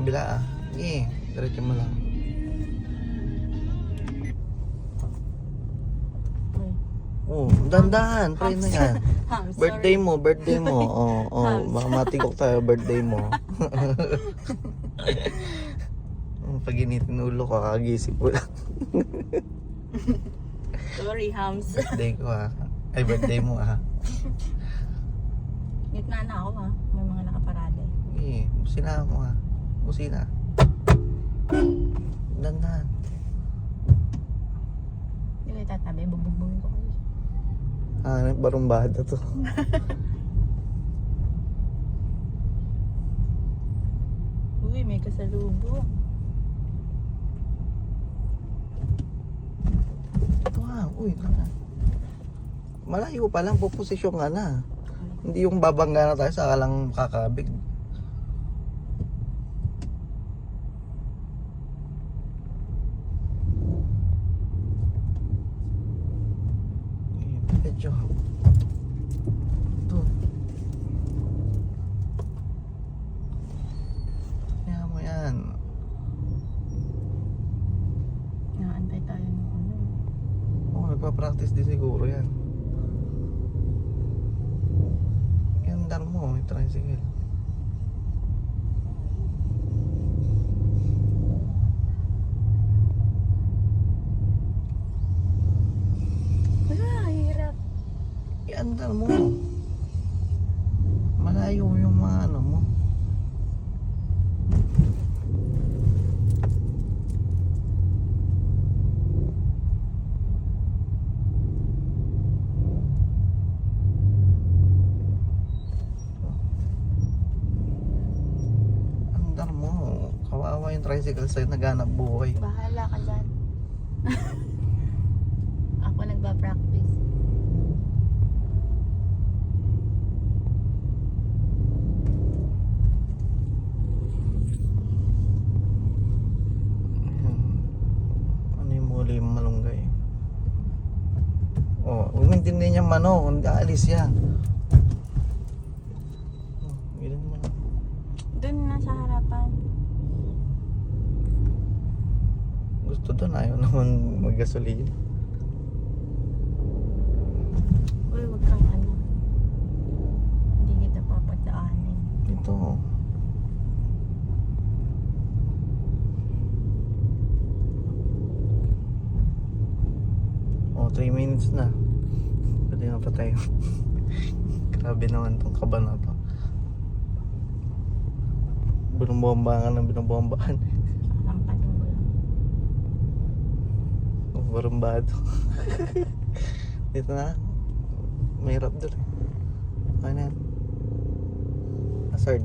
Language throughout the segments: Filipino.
kabila ah. Sige, diretso mo lang. Oh, dandahan, pray na yan. Birthday mo. Baka matigok tayo birthday mo. Pag initin ulo ko, kakagisip ko lang. Sorry, Hams. Birthday ko ha. Ay, birthday mo ha. Gitna na ako ha. May mga nakaparada. Eh, busina mo ha. Busina. Dandahan. Hindi ko itatabi. Bubugbugin ko kayo. Ah, barumbada to. Uy, may kasalubong. Ito ha. Uy, tanga. Malayo pa lang, puposisyon ka na. Hindi yung babangga na tayo, saka lang kakabig. Medyo. Ito. Kaya mo yan. Inaantay tayo ng ano. Oo, nagpa-practice din siguro yan. Yan dar mo, may tricycle. Hirap. Iandar mo. Malayo yung mga ano mo. Andar mo. Kawawa yung tricycle sa'yo, naghanap buhay. Bahala ka dyan. Ako nagpa-practice. Ano yung muli yung malunggay? Oh, huwag maintindihan niya mano, hindi aalis yan. Oh, ganun mo lang. Doon na sa harapan. Gusto doon, ayaw naman maggasolina. Uy, wag kang ano. Hindi kita papadaanin. Ito. Oh, 3 minutes na. Pwede na pa tayo. Grabe naman tong kaba na to. Binubombahan ng binubombahan. Lampatin ko lang. Oh, barumbado. Dito na. Mahirap doon. Ano yan? Hazard.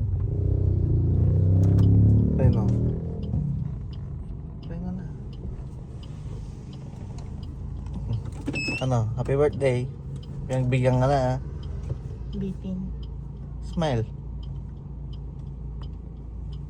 Ayun o. Ayun na. Ano? Happy birthday. Bigyan ka na ha. Bitin. Smile.